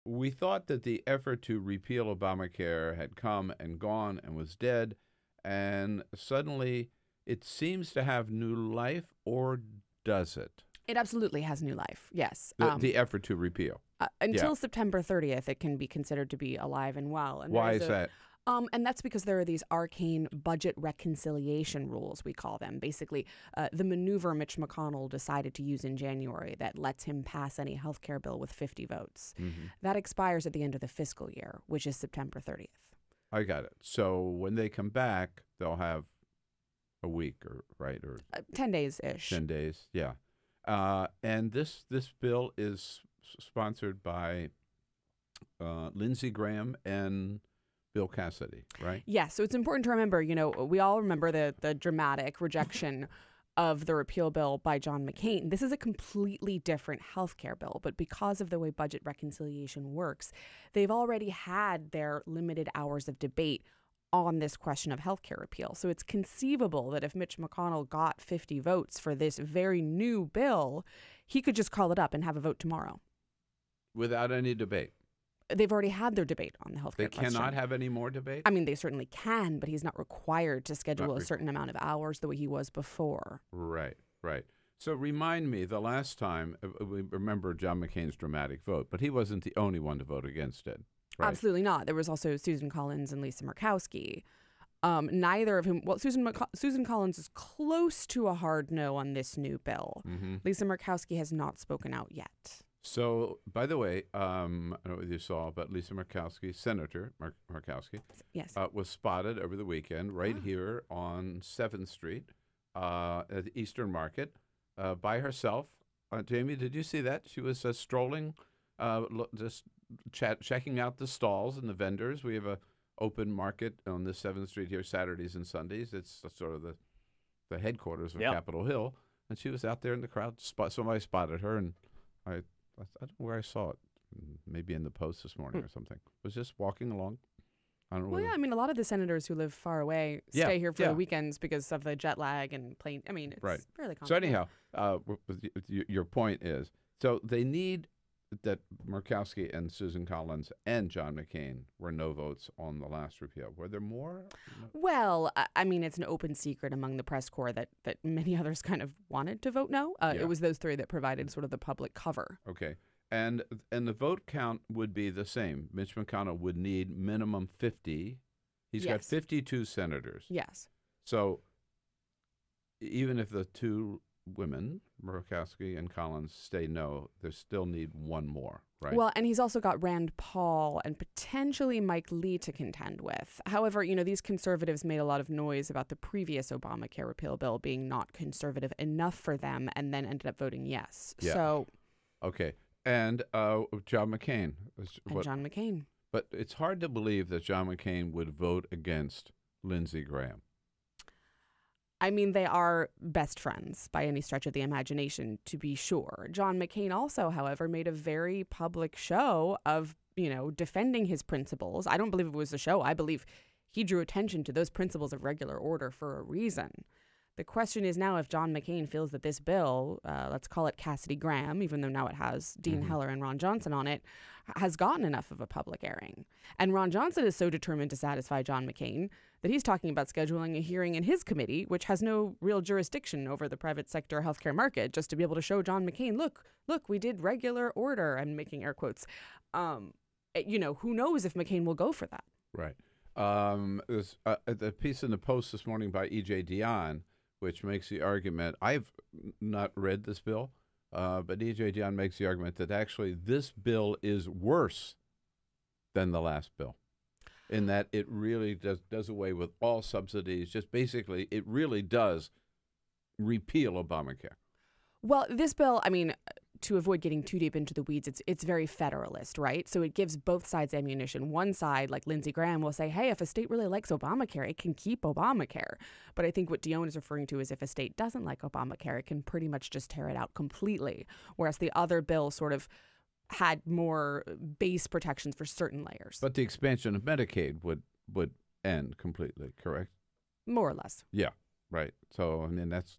we thought that the effort to repeal Obamacare had come and gone and was dead, and suddenly it seems to have new life, or does it? It absolutely has new life, yes. The effort to repeal. Until September 30th, it can be considered to be alive and well. And why is that? And that's because there are these arcane budget reconciliation rules, we call them. Basically, the maneuver Mitch McConnell decided to use in January that lets him pass any health care bill with 50 votes. Mm-hmm. That expires at the end of the fiscal year, which is September 30th. I got it. So when they come back, they'll have a week, or 10 days-ish. 10 days, yeah. And this bill is sponsored by Lindsey Graham and Bill Cassidy, right? Yes. So it's important to remember, we all remember the dramatic rejection of the repeal bill by John McCain. This is a completely different health care bill, but because of the way budget reconciliation works, they've already had their limited hours of debate on this question of health care repeal. So it's conceivable that if Mitch McConnell got 50 votes for this very new bill, he could just call it up and have a vote tomorrow. Without any debate. They've already had their debate on the health care question. They cannot have any more debate? I mean, they certainly can, but he's not required to schedule a certain amount of hours the way he was before. Right. So remind me, the last time, we remember John McCain's dramatic vote, but he wasn't the only one to vote against it. Right? Absolutely not. There was also Susan Collins and Lisa Murkowski. Neither of whom, Susan Collins is close to a hard no on this new bill. Mm-hmm. Lisa Murkowski has not spoken out yet. So, by the way, I don't know what you saw, but Lisa Murkowski, Senator Murkowski, yes, was spotted over the weekend right here on 7th Street at the Eastern Market by herself. Jamie, did you see that? She was strolling, just checking out the stalls and the vendors. We have a open market on the 7th Street here Saturdays and Sundays. It's sort of the headquarters of Capitol Hill. And she was out there in the crowd. Somebody spotted her, and I don't know where I saw it. Maybe in the Post this morning or something. Was just walking along. I don't know. Well, yeah, I mean, a lot of the senators who live far away stay here for the weekends because of the jet lag and plane. I mean, it's fairly common. So anyhow, your point is, so they need that Murkowski and Susan Collins and John McCain were no votes on the last repeal. Were there more? No. Well, I mean, it's an open secret among the press corps that many others kind of wanted to vote no. It was those three that provided sort of the public cover. Okay. And the vote count would be the same. Mitch McConnell would need minimum 50. He's got 52 senators. Yes. So even if the two women, Murkowski and Collins, stay no, they still need one more, right? Well, and he's also got Rand Paul and potentially Mike Lee to contend with. However, these conservatives made a lot of noise about the previous Obamacare repeal bill being not conservative enough for them and then ended up voting yes. Yeah. So, okay. And John McCain. John McCain. But it's hard to believe that John McCain would vote against Lindsey Graham. I mean, they are best friends by any stretch of the imagination, to be sure. John McCain also, however, made a very public show of, defending his principles. I don't believe it was a show. I believe he drew attention to those principles of regular order for a reason. The question is now if John McCain feels that this bill, let's call it Cassidy Graham, even though now it has Dean Heller and Ron Johnson on it, has gotten enough of a public airing. And Ron Johnson is so determined to satisfy John McCain that he's talking about scheduling a hearing in his committee, which has no real jurisdiction over the private sector healthcare market, just to be able to show John McCain, look, we did regular order, I'm making air quotes. Who knows if McCain will go for that. Right. There's the piece in the Post this morning by E.J. Dionne, which makes the argument, I've not read this bill, but E.J. Dionne makes the argument that actually this bill is worse than the last bill, in that it really does away with all subsidies. Just basically, it really does repeal Obamacare. Well, this bill, I mean, to avoid getting too deep into the weeds, it's very federalist, right? So it gives both sides ammunition. One side, like Lindsey Graham, will say, hey, if a state really likes Obamacare, it can keep Obamacare. But I think what Dionne is referring to is if a state doesn't like Obamacare, it can pretty much just tear it out completely. Whereas the other bill sort of had more base protections for certain layers. But the expansion of Medicaid would end completely, correct? More or less. Yeah, right. So, I mean, that's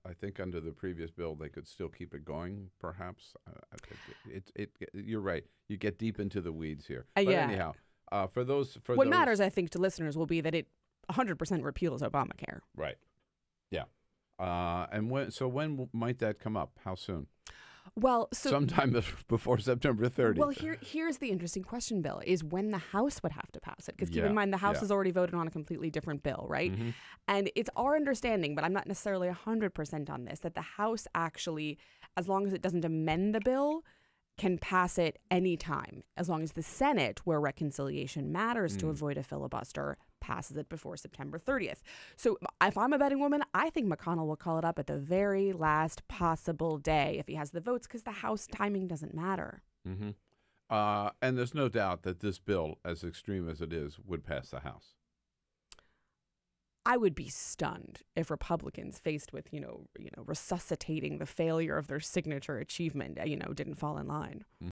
I think under the previous bill they could still keep it going. Perhaps you're right. You get deep into the weeds here. But Yeah. anyhow, for what matters, I think, to listeners will be that it 100% repeals Obamacare. Right. Yeah. And when might that come up? How soon? Well, sometime before September 30th. Well, here's the interesting question, Bill, is when the House would have to pass it. Because keep Yeah, in mind, the House yeah. has already voted on a completely different bill, right? Mhm. And it's our understanding, but I'm not necessarily 100% on this, that the House actually, as long as it doesn't amend the bill, can pass it anytime, as long as the Senate, where reconciliation matters to avoid a filibuster, passes it before September 30th. So if I'm a betting woman, I think McConnell will call it up at the very last possible day if he has the votes, because the House timing doesn't matter. Mm-hmm. And there's no doubt that this bill, as extreme as it is, would pass the House. I would be stunned if Republicans, faced with, resuscitating the failure of their signature achievement, didn't fall in line.